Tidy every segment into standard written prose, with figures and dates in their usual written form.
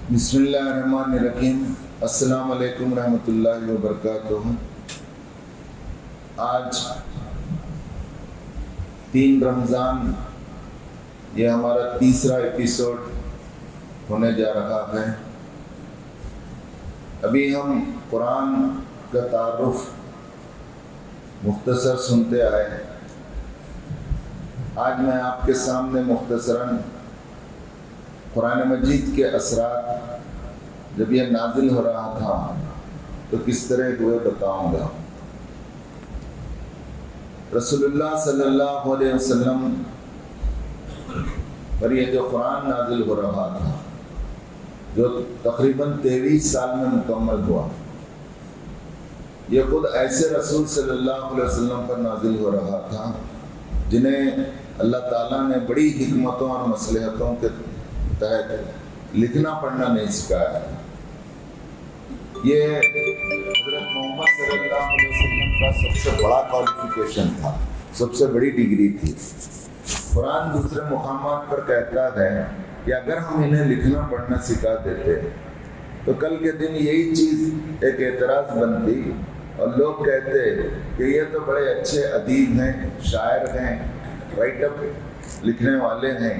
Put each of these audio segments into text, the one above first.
بسم اللہ الرحمن الرحیم۔ السلام علیکم ورحمۃ اللہ وبرکاتہ۔ آج 3 رمضان، یہ ہمارا تیسرا ایپیسوڈ ہونے جا رہا ہے۔ ابھی ہم قرآن کا تعارف مختصر سنتے آئے ہیں۔ آج میں آپ کے سامنے مختصراً قرآن مجید کے اثرات جب یہ نازل ہو رہا تھا تو کس طرح ہوئے بتاؤں گا۔ رسول اللہ صلی اللہ علیہ وسلم پر یہ جو قرآن نازل ہو رہا تھا، جو تقریباً 23 سال میں مکمل ہوا، یہ خود ایسے رسول صلی اللہ علیہ وسلم پر نازل ہو رہا تھا جنہیں اللہ تعالیٰ نے بڑی حکمتوں اور مصلحتوں کے تحت لکھنا پڑھنا نہیں سکھایا۔ یہ حضرت محمد صلی اللہ علیہ وسلم کا سب سے بڑا کوالیفیکیشن تھا، سب سے بڑی ڈگری تھی۔ قرآن دوسرے مقامات پر کہتا ہے کہ اگر ہم انہیں لکھنا پڑھنا سکھا دیتے تو کل کے دن یہی چیز ایک اعتراض بنتی اور لوگ کہتے کہ یہ تو بڑے اچھے ادیب ہیں، شاعر ہیں، رائٹ اپ لکھنے والے ہیں،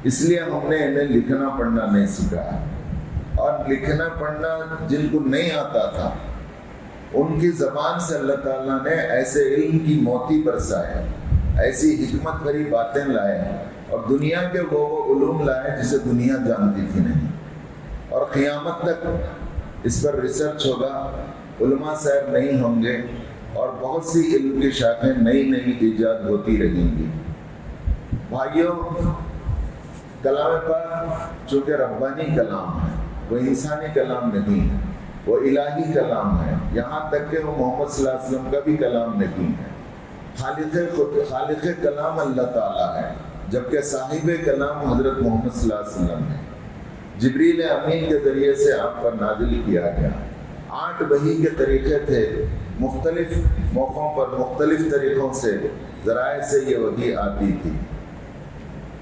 اس لیے ہم نے انہیں لکھنا پڑھنا نہیں سکھایا۔ اور لکھنا پڑھنا جن کو نہیں آتا تھا ان کی زبان سے اللہ تعالیٰ نے ایسے علم کی موتی برسائے، ایسی حکمت بھری باتیں لائے اور دنیا کے وہ علوم لائے جسے دنیا جانتی تھی نہیں۔ اور قیامت تک اس پر ریسرچ ہوگا، علماء صاحب نہیں ہوں گے اور بہت سی علم کی شاخیں نئی نئی ایجاد ہوتی رہیں گی۔ بھائیوں، کلام پاک چونکہ ربانی کلام ہے، وہ انسانی کلام نہیں ہے، وہ الہی کلام ہے، یہاں تک کہ وہ محمد صلی اللہ علیہ وسلم کا بھی کلام نہیں ہے۔ خالق کلام اللہ تعالیٰ ہے، جبکہ صاحب کلام حضرت محمد صلی اللہ علیہ وسلم ہے۔ جبریل امین کے ذریعے سے آپ پر نازل کیا گیا۔ 8 وحی کے طریقے تھے، مختلف موقعوں پر مختلف طریقوں سے ذرائع سے یہ وحی آتی تھی۔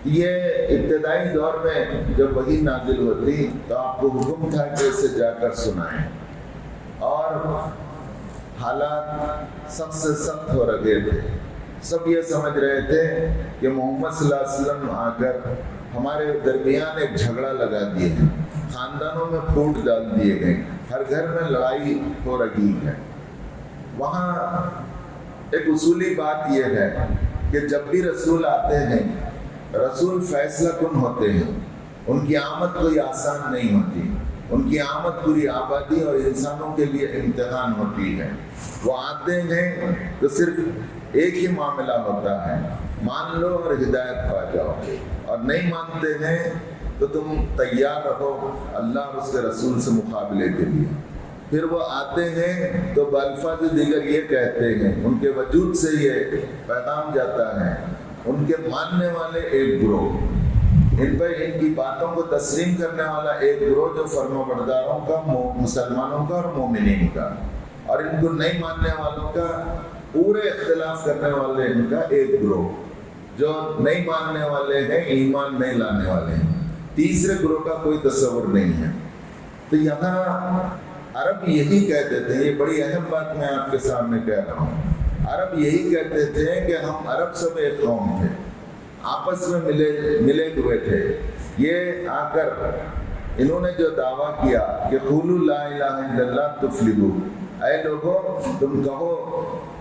یہ ابتدائی دور میں جب وحی نازل ہوتی تو آپ کو حکم تھا کہ اسے جا کر سنائیں، اور حالات سخت سے سخت ہو رہے تھے۔ سب یہ سمجھ رہے تھے کہ محمد صلی اللہ علیہ وسلم آ کر ہمارے درمیان ایک جھگڑا لگا دیے ہیں، خاندانوں میں پھوٹ ڈال دیے گئے، ہر گھر میں لڑائی ہو رہی ہے۔ وہاں ایک اصولی بات یہ ہے کہ جب بھی رسول آتے ہیں، رسول فیصلہ کن ہوتے ہیں، ان کی آمد کوئی آسان نہیں ہوتی، ان کی آمد پوری آبادی اور انسانوں کے لیے امتحان ہوتی ہے۔ وہ آتے ہیں تو صرف ایک ہی معاملہ ہوتا ہے، مان لو اور ہدایت پا جاؤ، اور نہیں مانتے ہیں تو تم تیار رہو اللہ اور اس کے رسول سے مقابلے کے لیے۔ پھر وہ آتے ہیں تو بالفاظ دیگر یہ کہتے ہیں، ان کے وجود سے یہ پیغام جاتا ہے، ان کے ماننے والے ایک گروہ، ان پر ان کی باتوں کو تسلیم کرنے والا ایک گروہ جو فرما برداروں کا، مسلمانوں کا اور مومنین کا، اور ان کو نہیں ماننے والوں کا، پورے اختلاف کرنے والے ان کا ایک گروہ جو نہیں ماننے والے ہیں، ایمان نہیں لانے والے ہیں۔ تیسرے گروہ کا کوئی تصور نہیں ہے۔ تو یہاں عرب یہی کہتے تھے، یہ بڑی اہم بات میں آپ کے سامنے کہہ رہا ہوں، عرب یہی کہتے تھے کہ ہم عرب سب ایک قوم تھے، آپس میں ملے ہوئے تھے۔ یہ آ کر انہوں نے جو دعویٰ کیا کہ قولوا لا الہ الا اللہ تفلحوا، اے لوگوں تم کہو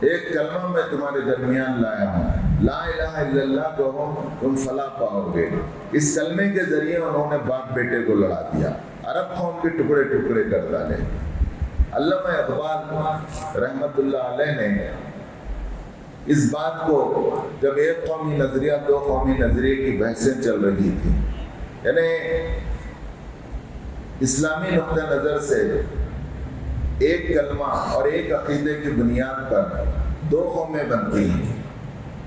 ایک کلمہ میں تمہارے درمیان لایا ہوں، لا الہ الا اللہ کہو تم فلاح پاؤ گے۔ اس کلمے کے ذریعے انہوں نے باپ بیٹے کو لڑا دیا، عرب قوم کے ٹکڑے ٹکڑے کر ڈالے۔ علامہ اقبال رحمۃ اللہ علیہ نے اس بات کو، جب ایک قومی نظریہ دو قومی نظریے کی بحثیں چل رہی تھی، یعنی اسلامی نقطہ نظر سے ایک کلمہ اور ایک عقیدے کی بنیاد پر 2 قومیں بنتی ہیں،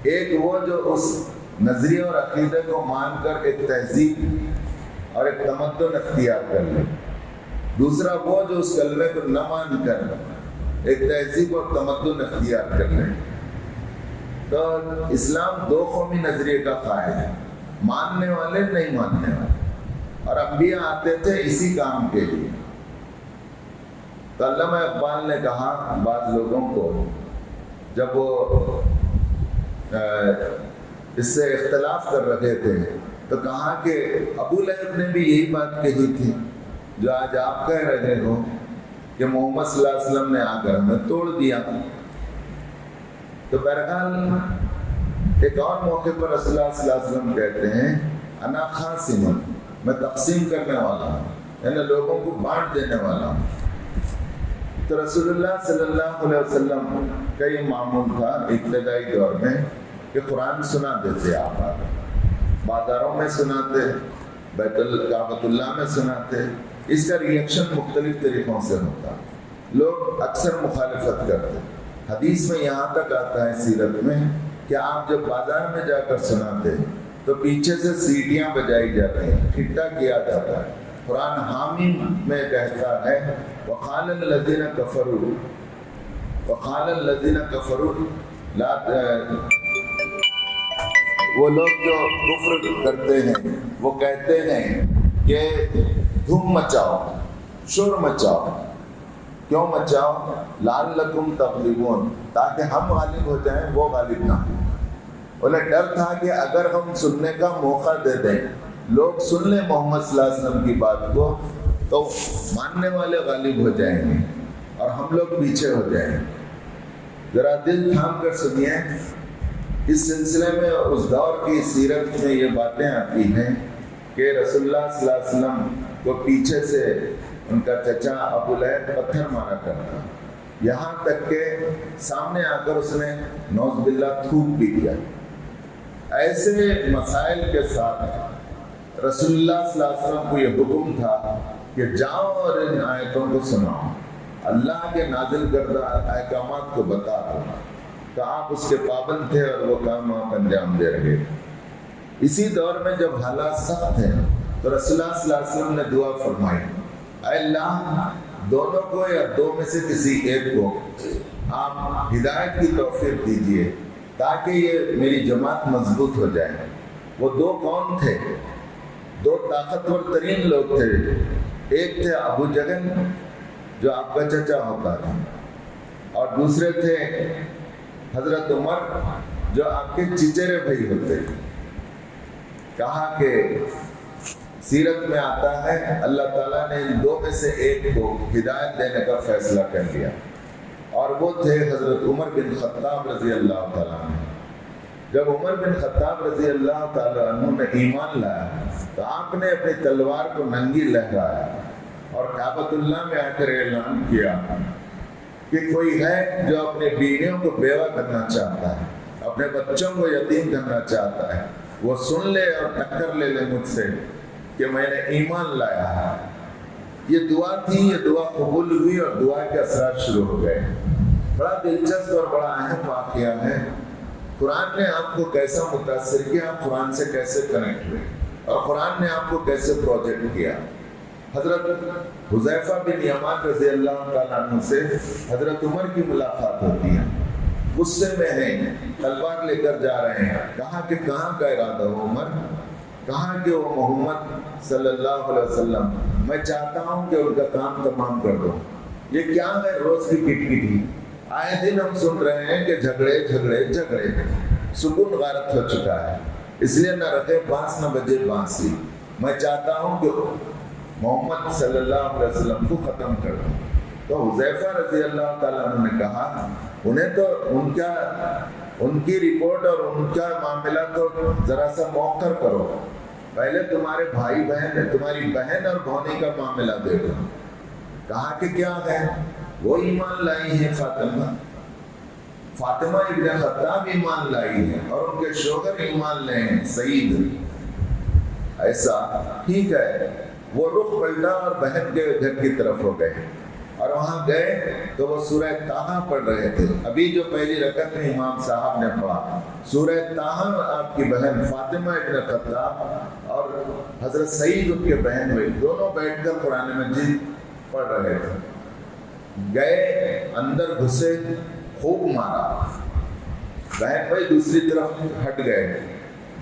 ایک وہ جو اس نظریے اور عقیدے کو مان کر ایک تہذیب اور ایک تمدن اختیار کر لے، دوسرا وہ جو اس کلمے کو نہ مان کر ایک تہذیب اور تمدن اختیار کر لے۔ تو اسلام 2 قومی نظریے کا قائل ہے، ماننے والے نہیں ماننے والے، اور انبیاء آتے تھے اسی کام کے لیے۔ تو علامہ اقبال نے کہا بعض لوگوں کو جب وہ اس سے اختلاف کر رہے تھے تو کہا کہ ابو لہب نے بھی یہی بات کہی تھی جو آج آپ کہہ رہے ہو کہ محمد صلی اللہ علیہ وسلم نے آ کر ہمیں توڑ دیا۔ تو بہرحال ایک اور موقع پر رسول اللہ صلی اللہ علیہ وسلم کہتے ہیں انا خاصم، میں تقسیم کرنے والا ہوں، یعنی لوگوں کو بانٹ دینے والا ہوں۔ تو رسول اللہ صلی اللہ علیہ وسلم کا یہ معمول تھا ابتدائی دور میں کہ قرآن سنا دیتے، آپ بازاروں میں سناتے، کعبۃ اللہ میں سناتے۔ اس کا ریئیکشن مختلف طریقوں سے ہوتا، لوگ اکثر مخالفت کرتے۔ حدیث میں یہاں تک آتا ہے سیرت میں کہ آپ جب بازار میں جا کر سناتے تو پیچھے سے سیٹیاں بجائی جاتی ہیں، ٹھٹا کیا جاتا ہے۔ قرآن حامیم میں کہتا ہے وقال الذین کفروا، وقال الذین کفروا لا، وہ لوگ جو کفر کرتے ہیں وہ کہتے ہیں کہ دھوم مچاؤ، شور مچاؤ۔ کیوں مچاؤ؟ لعلکم تغلبون، تاکہ ہم غالب ہو جائیں، وہ غالب نہ ہوں۔ انہیں ڈر تھا کہ اگر ہم سننے کا موقع دے دیں، لوگ سن لیں محمد صلی اللہ علیہ وسلم کی بات کو، تو ماننے والے غالب ہو جائیں گے اور ہم لوگ پیچھے ہو جائیں گے۔ ذرا دل تھام کر سنیے، اس سلسلے میں اس دور کی سیرت میں یہ باتیں آتی ہیں کہ رسول اللہ صلی اللہ علیہ وسلم کو پیچھے سے ان کا چچا ابو لہب پتھر مارا کرتا، یہاں تک کہ سامنے آ کر اس نے نعوذ باللہ تھوک بھی دیا۔ ایسے مسائل کے ساتھ رسول اللہ صلی اللہ علیہ وسلم کو یہ حکم تھا کہ جاؤ اور ان آیتوں کو سناؤ، اللہ کے نازل کردہ احکامات کو بتا دو۔ تو آپ اس کے پابند تھے اور وہ کام آپ انجام دے رہے تھے۔ اسی دور میں جب حالات سخت ہیں تو رسول اللہ صلی اللہ علیہ وسلم نے دعا فرمائی، اے اللہ دونوں کو یا دو میں سے کسی ایک کو آپ ہدایت کی توفیق دیجیے تاکہ یہ میری جماعت مضبوط ہو جائے۔ وہ دو کون تھے؟ دو طاقتور ترین لوگ تھے۔ ایک تھے ابو جہل جو آپ کا چچا ہوتا تھا، اور دوسرے تھے حضرت عمر جو آپ کے چچیرے بھائی ہوتے تھے۔ کہا کہ سیرت میں آتا ہے اللہ تعالیٰ نے ان دو میں سے ایک کو ہدایت دینے کا فیصلہ کر لیا، اور وہ تھے حضرت عمر بن خطاب رضی اللہ تعالیٰ عنہ۔ جب عمر بن خطاب رضی اللہ تعالیٰ عنہ نے ایمان لایا تو آپ نے اپنی تلوار کو ننگی لہرایا اور کعبۃ اللہ میں آ کر اعلان کیا کہ کوئی ہے جو اپنے بیویوں کو بیوہ کرنا چاہتا ہے، اپنے بچوں کو یتیم کرنا چاہتا ہے، وہ سن لے اور ٹکر لے لے مجھ سے کہ میں نے ایمان لایا ہے۔ یہ دعا تھی، یہ دعا قبول ہوئی اور دعا کے اثرات شروع ہو گئے۔ بڑا دلچسپ اور بڑا اہم واقعہ ہے۔ قرآن نے آپ کو کیسا متاثر کیا، آپ قرآن سے کیسے کنیکٹ ہوئے، اور قرآن نے آپ کو کیسے پروجیکٹ کیا۔ حضرت حذیفہ بن یمان رضی اللہ تعالیٰ عنہ سے حضرت عمر کی ملاقات ہوتی ہے، غصے میں ہیں، تلوار لے کر جا رہے ہیں۔ کہا کہ کہاں کا ارادہ ہو عمر؟ کہا کہ وہ محمد صلی اللہ علیہ وسلم، میں چاہتا ہوں کہ ان کا کام تمام کر دو۔ یہ کیا ہے روز کی کٹ کٹی؟ آئے دن ہم سن رہے ہیں کہ جھگڑے جھگڑے جھگڑے، سکون غارت ہو چکا ہے، اس لیے نہ رکھے بانس نہ بجے بانسی۔ میں چاہتا ہوں کہ محمد صلی اللہ علیہ وسلم کو ختم کر دو۔ تو حذیفہ رضی اللہ تعالیٰ عنہ نے کہا انہیں تو ان کی رپورٹ اور ان کا معاملہ تو ذرا سا موخر کرو، پہلے تمہارے بھائی بہن، تمہاری بہن اور بھونی کا معاملہ دیکھو۔ کہا کہ کیا ہے؟ وہ ایمان لائی ہیں فاطمہ ابن خطاب ایمان لائی ہے اور ان کے شوہر ایمان لائے ہیں سعید۔ ایسا ٹھیک ہے، وہ رخ پلٹا اور بہن کے گھر کی طرف ہو گئے، اور وہاں گئے تو وہ سورہ طٰہٰ پڑھ رہے تھے۔ ابھی جو پہلی رکعت میں امام صاحب نے پڑھا سورہ طٰہٰ، آپ کی بہن فاطمہ ابن خطاب اور حضرت سعید ان کے بہن ہوئے، دونوں بیٹھ کر قرآن مجید پڑھ رہے تھے۔ گئے اندر گھسے، خوب مارا، بہن بھائی دوسری طرف ہٹ گئے،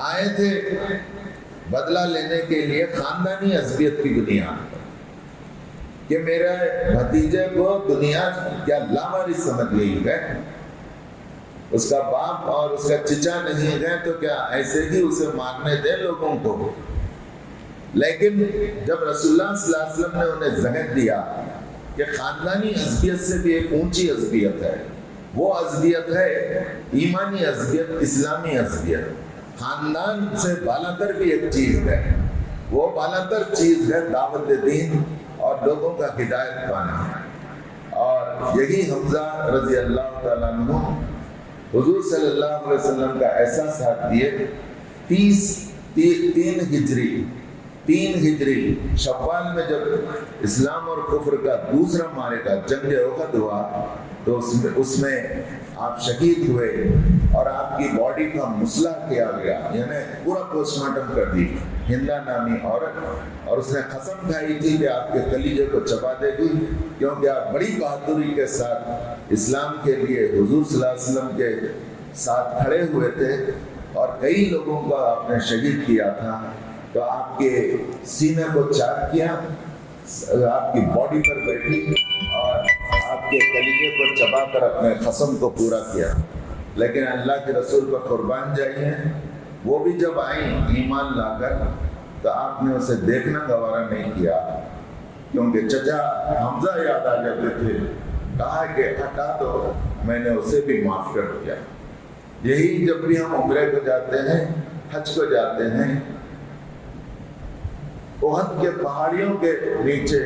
آئے تھے بدلہ لینے کے لیے خاندانی عصبیت کی بنیاد پر کہ میرے بھتیجے کو دنیا کیا لاوارث سمجھ گئی ہے، اس کا باپ اور اس کا چچا نہیں ہے تو کیا ایسے ہی اسے مارنے دیں لوگوں کو۔ لیکن جب رسول اللہ صلی اللہ علیہ وسلم نے انہیں ذہن دیا کہ خاندانی عصبیت سے بھی ایک اونچی عصبیت ہے، وہ عصبیت ہے ایمانی عصبیت، اسلامی عصبیت، خاندان سے بالا تر بھی ایک چیز ہے، وہ بالا تر چیز ہے دعوت دین اور لوگوں کا ہدایت پانا۔ اور یہی حمزہ رضی اللہ تعالیٰ عنہ حضور صلی اللہ علیہ وسلم کا ایسا ساتھ دیے، 3 ہجری شوال میں جب اسلام اور کفر کا دوسرا معرکہ جنگ احد ہوا تو اس میں آپ شہید ہوئے اور آپ کی باڈی کا مسلح کیا گیا، یعنی پورا پوسٹ مارٹم کر دی ہندا نامی عورت، اور اس نے قسم کھائی تھی کہ آپ کے کلیجے کو چبا دے گی، کیونکہ آپ بڑی بہادری کے ساتھ اسلام کے لیے حضور صلی اللہ علیہ وسلم کے ساتھ کھڑے ہوئے تھے اور کئی لوگوں کو آپ نے شہید کیا تھا۔ تو آپ کے سینے کو چاک کیا، آپ کی باڈی پر بیٹھی اور آپ کے کلیجے کو چبا کر اپنے قسم کو پورا کیا۔ لیکن اللہ کے رسول پر قربان جائیے، وہ بھی جب آئیں ایمان لا کر تو آپ نے اسے دیکھنا گوارا نہیں کیا، کیونکہ چچا حمزہ یاد آ جاتے تھے، کہا کہ ہٹا دو، میں نے اسے بھی معاف کر دیا۔ یہی جب بھی ہم عمرے کو جاتے ہیں، حج کو جاتے ہیں، احد کے پہاڑیوں کے نیچے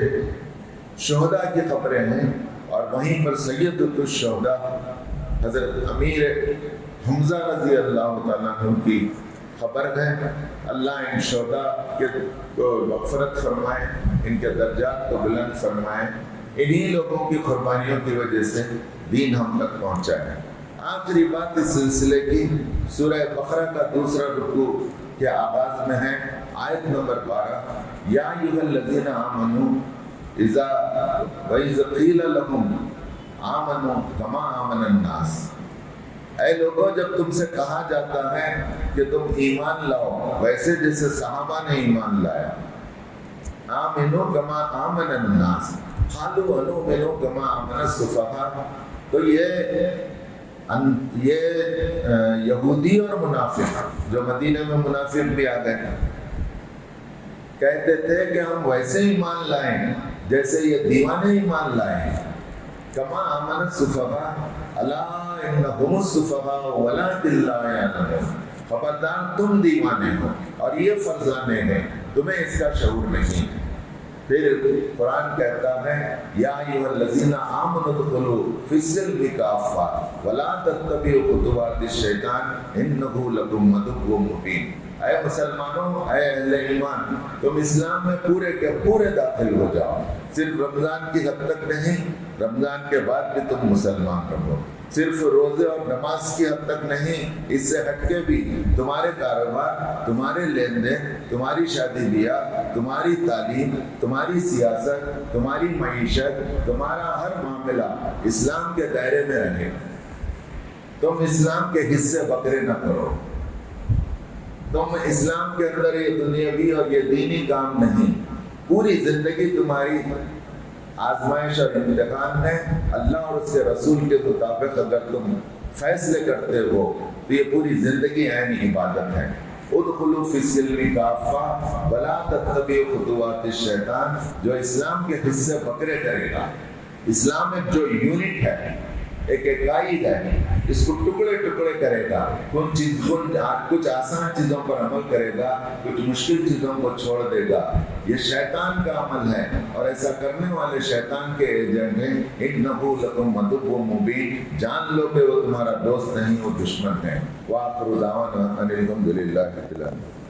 شہداء کی قبریں ہیں اور وہیں پر سید الشہداء حضرت امیر حمزہ رضی اللہ تعالیٰ عنہ کی خبر ہے۔ اللہ ان شہداء کے مغفرت فرمائے، ان کے درجات کو بلند فرمائے، انہی لوگوں کی قربانیوں کی وجہ سے دین ہم تک پہنچا ہے۔ آخری بات اس سلسلے کی سورہ بقرہ کا دوسرا رکوع کے آغاز میں ہے، آیت نمبر 12، یا ایھا الذین آمنوا اذا وَإِذْ قِیلَ لَهُمْ آمَنُوا كَمَا آمَنَ النَّاسُ، اے لوگوں جب تم سے کہا جاتا ہے کہ تم ایمان لاؤ ویسے جیسے صحابہ نے ایمان لایا، آمنوا كَمَا آمَنَ النَّاسُ قَالُوا أَنُؤْمِنُ كَمَا آمَنَ السُّفَهَاءُ، تو یہ یہودی اور منافق جو مدینہ میں منافق بھی آ گئے کہتے تھے کہ ہم ویسے ایمان لائیں جیسے یہ دیوانے ایمان لائیں، کما آمن السفہاء الا انہم السفہاء ولکن لا یعلمون، خبردار تم دیوانے ہو اور یہ فرزانے ہیں، تمہیں اس کا شعور نہیں۔ پھر قرآن کہتا ہے یا ایھا الذین آمنوا ادخلوا فی السلم کافۃ ولا تتبعوا خطوات الشیطان انہ لکم عدو مبین، اے مسلمانوں، اے اہل ایمان، تم اسلام میں پورے کے پورے داخل ہو جاؤ، صرف رمضان کی حد تک نہیں، رمضان کے بعد بھی تم مسلمان رہو، صرف روزے اور نماز کی حد تک نہیں، اس سے ہٹ کے بھی تمہارے کاروبار، تمہارے لین دین، تمہاری شادی بیاہ، تمہاری تعلیم، تمہاری سیاست، تمہاری معیشت، تمہارا ہر معاملہ اسلام کے دائرے میں رہے، تم اسلام کے حصے بکرے نہ کرو، تم اسلام کے اندر یہ دنیاوی اور یہ دینی کام نہیں، پوری زندگی تمہاری آزمائش اور امتحان ہے، اللہ اور اس کے رسول کے مطابق اگر تم فیصلے کرتے ہو تو یہ پوری زندگی عین عبادت ہے۔ ادخلوا فی السلم کافۃ ولا تتبعوا خطوات الشیطان، جو اسلام کے حصے بکرے کرے گا، اسلام ایک جو یونٹ ہے، ایک اکائی ہے، اس کو ٹکڑے ٹکڑے کرے گا، کچھ آسان چیزوں پر عمل کرے گا، کچھ مشکل چیزوں کو چھوڑ دے گا، یہ شیطان کا عمل ہے، اور ایسا کرنے والے شیطان کے ایجنٹ ہیں، انہ لکم عدو مبین، جان لو کہ وہ تمہارا دوست نہیں، وہ دشمن ہے۔ وآخر دعوانا ان الحمد للہ رب العالمین۔